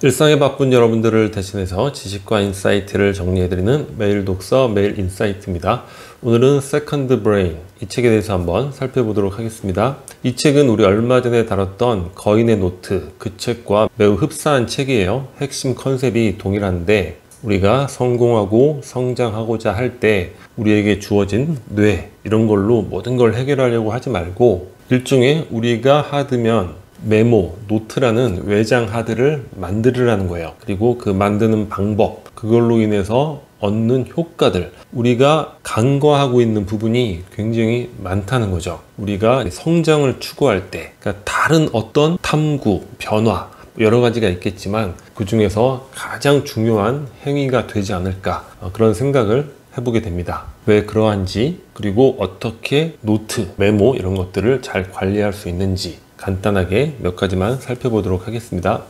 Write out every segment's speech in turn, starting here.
일상에 바쁜 여러분들을 대신해서 지식과 인사이트를 정리해드리는 매일 독서 매일 인사이트입니다. 오늘은 세컨드 브레인, 이 책에 대해서 한번 살펴보도록 하겠습니다. 이 책은 우리 얼마 전에 다뤘던 거인의 노트, 그 책과 매우 흡사한 책이에요. 핵심 컨셉이 동일한데 우리가 성공하고 성장하고자 할 때 우리에게 주어진 뇌, 이런 걸로 모든 걸 해결하려고 하지 말고 일종의 우리가 하드면 메모, 노트라는 외장 하드를 만들으라는 거예요. 그리고 그 만드는 방법, 그걸로 인해서 얻는 효과들, 우리가 간과하고 있는 부분이 굉장히 많다는 거죠. 우리가 성장을 추구할 때, 그러니까 다른 어떤 탐구, 변화, 여러 가지가 있겠지만 그 중에서 가장 중요한 행위가 되지 않을까, 그런 생각을 해보게 됩니다. 왜 그러한지, 그리고 어떻게 노트, 메모 이런 것들을 잘 관리할 수 있는지 간단하게 몇 가지만 살펴보도록 하겠습니다.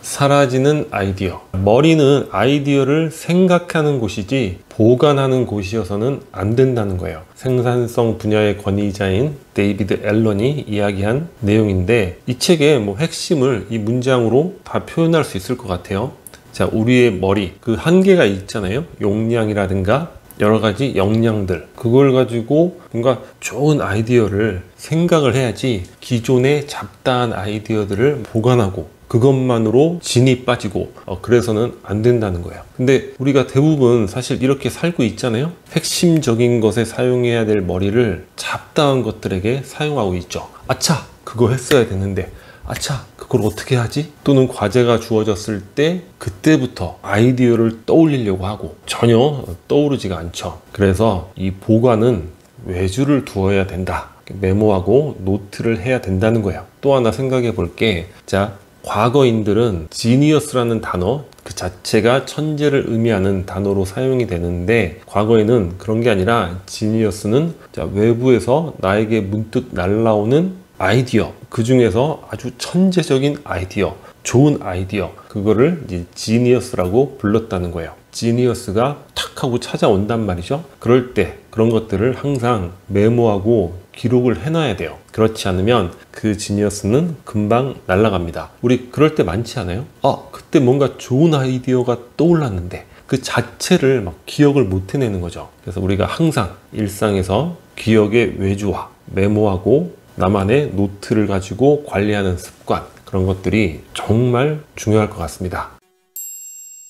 사라지는 아이디어. 머리는 아이디어를 생각하는 곳이지 보관하는 곳이어서는 안 된다는 거예요. 생산성 분야의 권위자인 데이비드 앨런이 이야기한 내용인데, 이 책의 핵심을 이 문장으로 다 표현할 수 있을 것 같아요. 자, 우리의 머리, 그 한계가 있잖아요. 용량이라든가 여러 가지 역량들, 그걸 가지고 뭔가 좋은 아이디어를 생각을 해야지 기존의 잡다한 아이디어들을 보관하고 그것만으로 진이 빠지고 그래서는 안 된다는 거예요. 근데 우리가 대부분 사실 이렇게 살고 있잖아요. 핵심적인 것에 사용해야 될 머리를 잡다한 것들에게 사용하고 있죠. 아차, 그거 했어야 됐는데, 아차, 그걸 어떻게 하지? 또는 과제가 주어졌을 때 그때부터 아이디어를 떠올리려고 하고 전혀 떠오르지가 않죠. 그래서 이 보관은 외주를 두어야 된다. 메모하고 노트를 해야 된다는 거예요. 또 하나 생각해 볼게. 자, 과거인들은 지니어스라는 단어, 그 자체가 천재를 의미하는 단어로 사용이 되는데, 과거에는 그런 게 아니라 지니어스는 외부에서 나에게 문득 날라오는 아이디어, 그 중에서 아주 천재적인 아이디어, 좋은 아이디어, 그거를 이제 지니어스라고 불렀다는 거예요. 지니어스가 탁 하고 찾아온단 말이죠. 그럴 때 그런 것들을 항상 메모하고 기록을 해놔야 돼요. 그렇지 않으면 그 지니어스는 금방 날아갑니다. 우리 그럴 때 많지 않아요? 그때 뭔가 좋은 아이디어가 떠올랐는데 그 자체를 기억을 못 해내는 거죠. 그래서 우리가 항상 일상에서 기억의 외주화, 메모하고 나만의 노트를 가지고 관리하는 습관, 그런 것들이 정말 중요할 것 같습니다.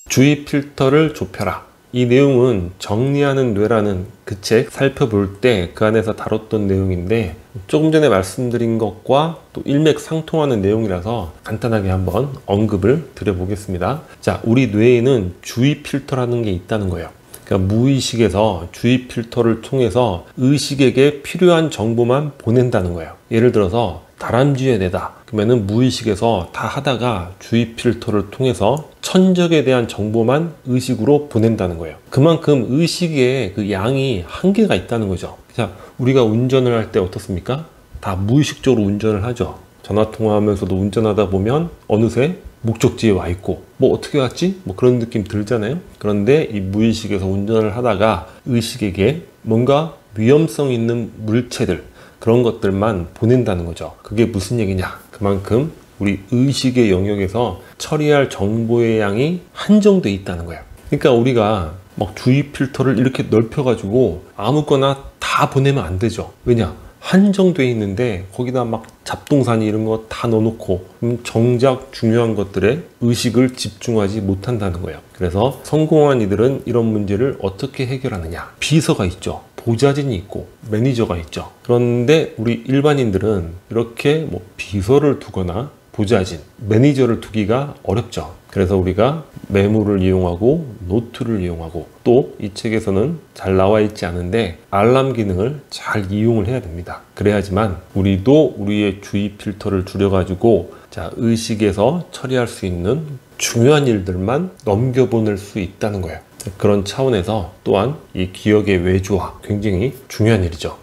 주의 필터를 좁혀라. 이 내용은 정리하는 뇌라는 그 책 살펴볼 때 그 안에서 다뤘던 내용인데, 조금 전에 말씀드린 것과 또 일맥상통하는 내용이라서 간단하게 한번 언급을 드려보겠습니다. 자, 우리 뇌에는 주의 필터라는 게 있다는 거예요. 그러니까 무의식에서 주의 필터를 통해서 의식에게 필요한 정보만 보낸다는 거예요. 예를 들어서 다람쥐의 뇌다. 그러면은 무의식에서 다 하다가 주의 필터를 통해서 천적에 대한 정보만 의식으로 보낸다는 거예요. 그만큼 의식의 그 양이 한계가 있다는 거죠. 자, 우리가 운전을 할 때 어떻습니까? 다 무의식적으로 운전을 하죠. 전화 통화하면서도 운전하다 보면 어느새 목적지에 와 있고, 어떻게 왔지? 그런 느낌 들잖아요. 그런데 이 무의식에서 운전을 하다가 의식에게 뭔가 위험성 있는 물체들, 그런 것들만 보낸다는 거죠. 그게 무슨 얘기냐? 그만큼 우리 의식의 영역에서 처리할 정보의 양이 한정돼 있다는 거예요. 그러니까 우리가 주의 필터를 이렇게 넓혀가지고 아무거나 다 보내면 안 되죠. 왜냐? 한정돼 있는데 거기다 잡동사니 이런 거 다 넣어놓고 정작 중요한 것들에 의식을 집중하지 못한다는 거예요. 그래서 성공한 이들은 이런 문제를 어떻게 해결하느냐? 비서가 있죠. 보좌진이 있고 매니저가 있죠. 그런데 우리 일반인들은 이렇게 비서를 두거나 보좌진, 매니저를 두기가 어렵죠. 그래서 우리가 메모를 이용하고 노트를 이용하고, 또 이 책에서는 잘 나와 있지 않은데 알람 기능을 잘 이용을 해야 됩니다. 그래야지만 우리도 우리의 주의 필터를 줄여가지고 의식에서 처리할 수 있는 중요한 일들만 넘겨보낼 수 있다는 거예요. 그런 차원에서 또한 이 기억의 외주화, 굉장히 중요한 일이죠.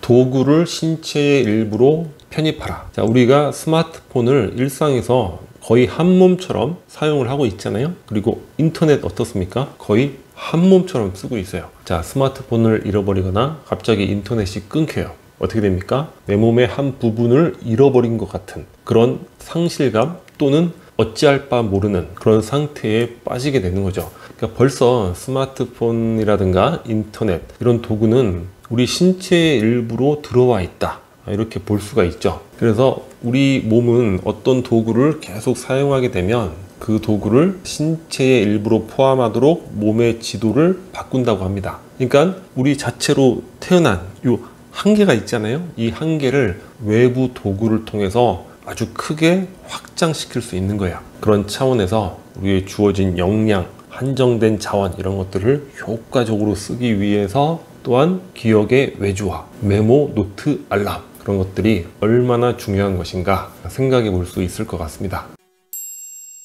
도구를 신체의 일부로 편입하라. 자, 우리가 스마트폰을 일상에서 거의 한 몸처럼 사용을 하고 있잖아요. 그리고 인터넷 어떻습니까? 거의 한 몸처럼 쓰고 있어요. 자, 스마트폰을 잃어버리거나 갑자기 인터넷이 끊겨요. 어떻게 됩니까? 내 몸의 한 부분을 잃어버린 것 같은 그런 상실감, 또는 어찌할 바 모르는 그런 상태에 빠지게 되는 거죠. 그러니까 벌써 스마트폰이라든가 인터넷 이런 도구는 우리 신체의 일부로 들어와 있다, 이렇게 볼 수가 있죠. 그래서 우리 몸은 어떤 도구를 계속 사용하게 되면 그 도구를 신체의 일부로 포함하도록 몸의 지도를 바꾼다고 합니다. 그러니까 우리 자체로 태어난 요 한계가 있잖아요. 이 한계를 외부 도구를 통해서 아주 크게 확장시킬 수 있는 거예요. 그런 차원에서 우리의 주어진 역량, 한정된 자원 이런 것들을 효과적으로 쓰기 위해서 또한 기억의 외주화, 메모, 노트, 알람 그런 것들이 얼마나 중요한 것인가 생각해 볼 수 있을 것 같습니다.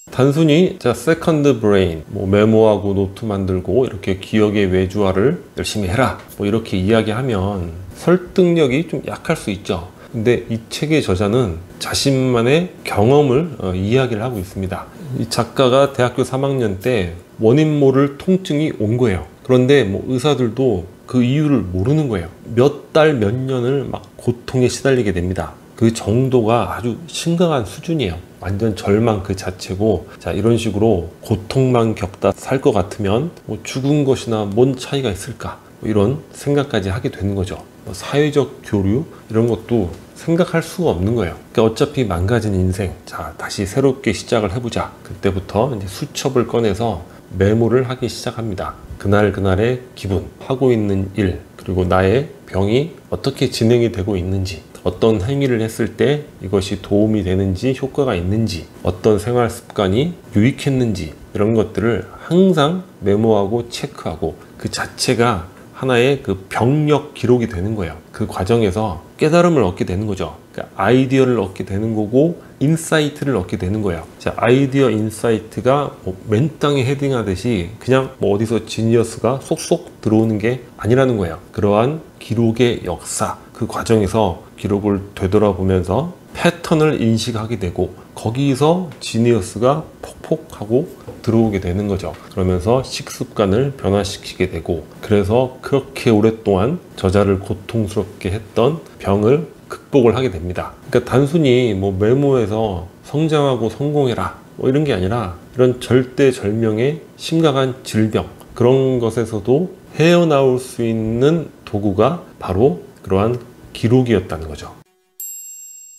단순히 세컨드 브레인, 메모하고 노트 만들고 이렇게 기억의 외주화를 열심히 해라 이렇게 이야기하면 설득력이 좀 약할 수 있죠. 근데 이 책의 저자는 자신만의 경험을 이야기를 하고 있습니다. 이 작가가 대학교 3학년 때 원인 모를 통증이 온 거예요. 그런데 의사들도 그 이유를 모르는 거예요. 몇 달, 몇 년을 막 고통에 시달리게 됩니다. 그 정도가 아주 심각한 수준이에요. 완전 절망 그 자체고, 자, 이런 식으로 고통만 겪다 살 것 같으면 죽은 것이나 뭔 차이가 있을까? 이런 생각까지 하게 되는 거죠. 사회적 교류 이런 것도 생각할 수가 없는 거예요. 그러니까 어차피 망가진 인생, 자, 다시 새롭게 시작을 해보자. 그때부터 이제 수첩을 꺼내서 메모를 하기 시작합니다. 그날의 기분, 하고 있는 일, 그리고 나의 병이 어떻게 진행이 되고 있는지, 어떤 행위를 했을 때 이것이 도움이 되는지, 효과가 있는지, 어떤 생활 습관이 유익했는지 이런 것들을 항상 메모하고 체크하고, 그 자체가 하나의 그 병력 기록이 되는 거예요. 그 과정에서 깨달음을 얻게 되는 거죠. 그러니까 아이디어를 얻게 되는 거고 인사이트를 얻게 되는 거예요. 자, 아이디어 인사이트가 맨땅에 헤딩하듯이 그냥 어디서 지니어스가 쏙쏙 들어오는 게 아니라는 거예요. 그러한 기록의 역사, 그 과정에서 기록을 되돌아보면서 패턴을 인식하게 되고 거기서 지니어스가 폭폭하고 들어오게 되는 거죠. 그러면서 식습관을 변화시키게 되고, 그래서 그렇게 오랫동안 저자를 고통스럽게 했던 병을 극복을 하게 됩니다. 그러니까 단순히 메모해서 성장하고 성공해라 이런 게 아니라 이런 절대절명의 심각한 질병, 그런 것에서도 헤어나올 수 있는 도구가 바로 그러한 기록이었다는 거죠.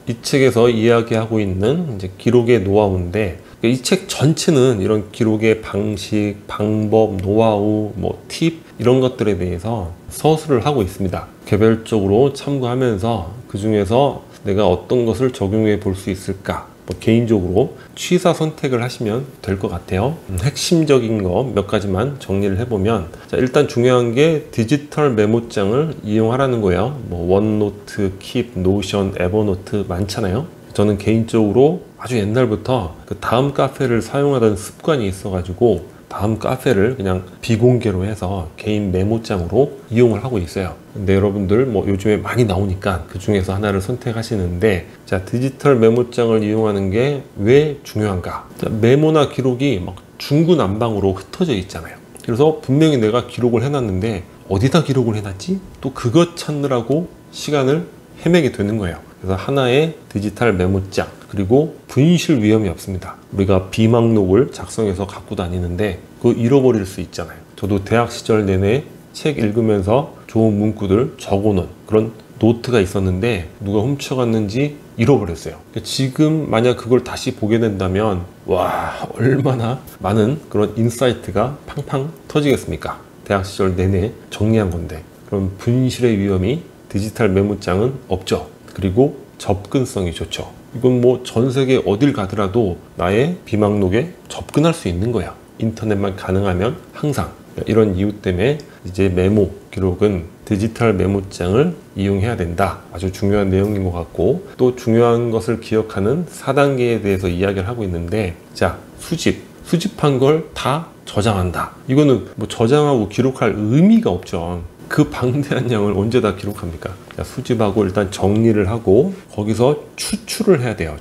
이 책에서 이야기하고 있는 이제 기록의 노하우인데, 이 책 전체는 이런 기록의 방식, 방법, 노하우, 팁 이런 것들에 대해서 서술을 하고 있습니다. 개별적으로 참고하면서 그 중에서 내가 어떤 것을 적용해 볼 수 있을까, 개인적으로 취사 선택을 하시면 될 것 같아요. 핵심적인 거 몇 가지만 정리를 해보면, 자, 일단 중요한 게 디지털 메모장을 이용하라는 거예요. 원노트, 킵, 노션, 에버노트 많잖아요. 저는 개인적으로 아주 옛날부터 그 다음 카페를 사용하던 습관이 있어가지고 다음 카페를 그냥 비공개로 해서 개인 메모장으로 이용을 하고 있어요. 근데 여러분들 요즘에 많이 나오니까 그 중에서 하나를 선택하시는데, 자, 디지털 메모장을 이용하는 게 왜 중요한가? 자, 메모나 기록이 막 중구난방으로 흩어져 있잖아요. 그래서 분명히 내가 기록을 해놨는데 어디다 기록을 해놨지? 또 그것 찾느라고 시간을 헤매게 되는 거예요. 그래서 하나의 디지털 메모장, 그리고 분실 위험이 없습니다. 우리가 비망록을 작성해서 갖고 다니는데 그거 잃어버릴 수 있잖아요. 저도 대학 시절 내내 책 읽으면서 좋은 문구들 적어놓은 그런 노트가 있었는데 누가 훔쳐갔는지 잃어버렸어요. 지금 만약 그걸 다시 보게 된다면 와, 얼마나 많은 그런 인사이트가 팡팡 터지겠습니까? 대학 시절 내내 정리한 건데. 그럼 분실의 위험이 디지털 메모장은 없죠. 그리고 접근성이 좋죠. 이건 전 세계 어딜 가더라도 나의 비망록에 접근할 수 있는 거야. 인터넷만 가능하면 항상. 이런 이유 때문에 이제 메모 기록은 디지털 메모장을 이용해야 된다. 아주 중요한 내용인 것 같고, 또 중요한 것을 기억하는 4단계에 대해서 이야기를 하고 있는데, 자, 수집한 걸 다 저장한다. 이거는 저장하고 기록할 의미가 없죠. 그 방대한 양을 언제 다 기록합니까? 자, 수집하고 일단 정리를 하고 거기서 추출을 해야 돼요.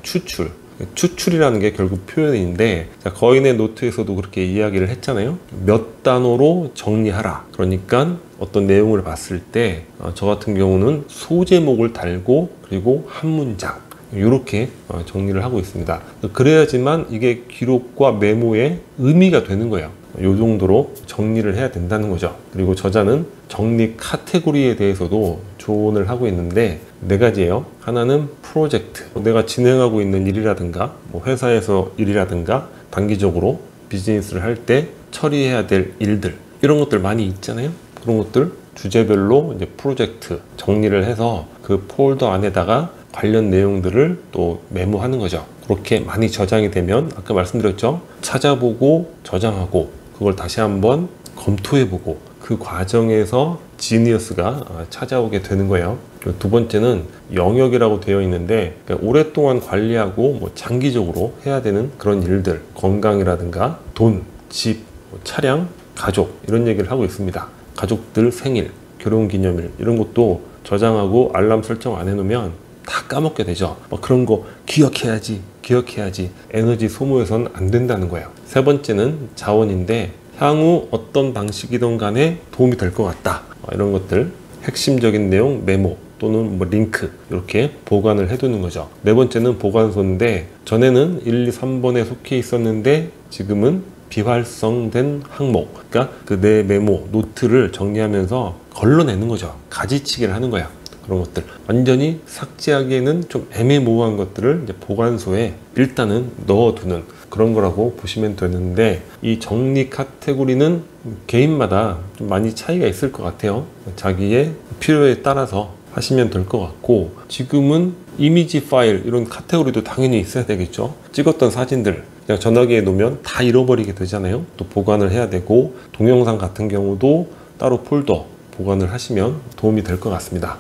추출이라는 게 결국 표현인데, 자, 거인의 노트에서도 그렇게 이야기를 했잖아요. 몇 단어로 정리하라. 그러니까 어떤 내용을 봤을 때 저 같은 경우는 소제목을 달고, 그리고 한 문장, 이렇게 정리를 하고 있습니다. 그래야지만 이게 기록과 메모에 의미가 되는 거예요. 이 정도로 정리를 해야 된다는 거죠. 그리고 저자는 정리 카테고리에 대해서도 조언을 하고 있는데 4가지예요. 하나는 프로젝트, 내가 진행하고 있는 일이라든가 회사에서 일이라든가 단기적으로 비즈니스를 할 때 처리해야 될 일들, 이런 것들 많이 있잖아요. 그런 것들 주제별로 이제 프로젝트 정리를 해서 그 폴더 안에다가 관련 내용들을 또 메모하는 거죠. 그렇게 많이 저장이 되면 아까 말씀드렸죠. 찾아보고 저장하고 그걸 다시 한번 검토해보고 그 과정에서 지니어스가 찾아오게 되는 거예요. 2번째는 영역이라고 되어 있는데 오랫동안 관리하고 장기적으로 해야 되는 그런 일들, 건강이라든가 돈, 집, 차량, 가족, 이런 얘기를 하고 있습니다. 가족들 생일, 결혼기념일 이런 것도 저장하고 알람 설정 안 해놓으면 다 까먹게 되죠. 그런 거 기억해야지 에너지 소모해서는 안 된다는 거예요. 3번째는 자원인데 향후 어떤 방식이든 간에 도움이 될 것 같다, 이런 것들 핵심적인 내용 메모 또는 링크 이렇게 보관을 해두는 거죠. 4번째는 보관소인데 전에는 1, 2, 3번에 속해 있었는데 지금은 비활성된 항목, 그러니까 그 내 메모, 노트를 정리하면서 걸러내는 거죠. 가지치기를 하는 거야. 그런 것들 완전히 삭제하기에는 좀 애매모호한 것들을 이제 보관소에 일단은 넣어두는 그런 거라고 보시면 되는데, 이 정리 카테고리는 개인마다 좀 많이 차이가 있을 것 같아요. 자기의 필요에 따라서 하시면 될 것 같고, 지금은 이미지 파일 이런 카테고리도 당연히 있어야 되겠죠. 찍었던 사진들 그냥 전화기에 놓으면 다 잃어버리게 되잖아요. 또 보관을 해야 되고, 동영상 같은 경우도 따로 폴더 보관을 하시면 도움이 될 것 같습니다.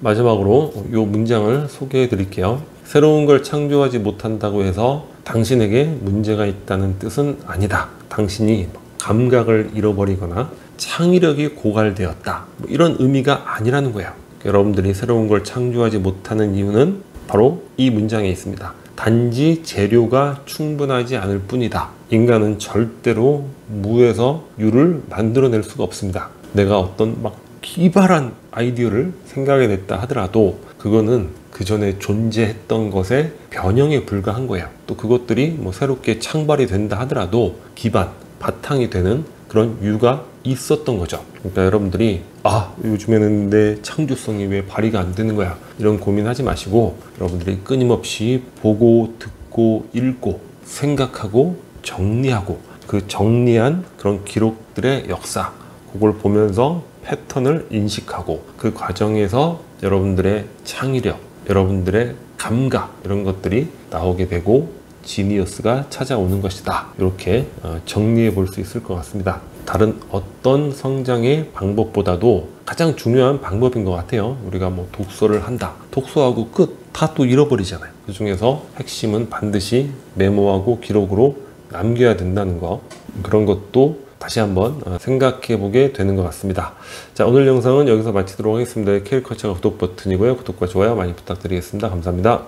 마지막으로 이 문장을 소개해 드릴게요. 새로운 걸 창조하지 못한다고 해서 당신에게 문제가 있다는 뜻은 아니다. 당신이 감각을 잃어버리거나 창의력이 고갈되었다, 이런 의미가 아니라는 거예요. 여러분들이 새로운 걸 창조하지 못하는 이유는 바로 이 문장에 있습니다. 단지 재료가 충분하지 않을 뿐이다. 인간은 절대로 무에서 유를 만들어낼 수가 없습니다. 내가 어떤 기발한 아이디어를 생각해냈다 하더라도 그거는 그 전에 존재했던 것의 변형에 불과한 거예요. 또 그것들이 새롭게 창발이 된다 하더라도 기반, 바탕이 되는 그런 유가 있었던 거죠. 그러니까 여러분들이 요즘에는 내 창조성이 왜 발휘가 안 되는 거야, 이런 고민하지 마시고 여러분들이 끊임없이 보고 듣고 읽고 생각하고 정리하고 그 정리한 그런 기록들의 역사, 그걸 보면서 패턴을 인식하고 그 과정에서 여러분들의 창의력, 여러분들의 감각, 이런 것들이 나오게 되고 지니어스가 찾아오는 것이다. 이렇게 정리해 볼 수 있을 것 같습니다. 다른 어떤 성장의 방법보다도 가장 중요한 방법인 것 같아요. 우리가 독서를 한다, 독서하고 끝, 다 또 잃어버리잖아요. 그 중에서 핵심은 반드시 메모하고 기록으로 남겨야 된다는 거, 그런 것도 다시 한번 생각해 보게 되는 것 같습니다. 자, 오늘 영상은 여기서 마치도록 하겠습니다. K컬처가 구독 버튼이고요. 구독과 좋아요 많이 부탁드리겠습니다. 감사합니다.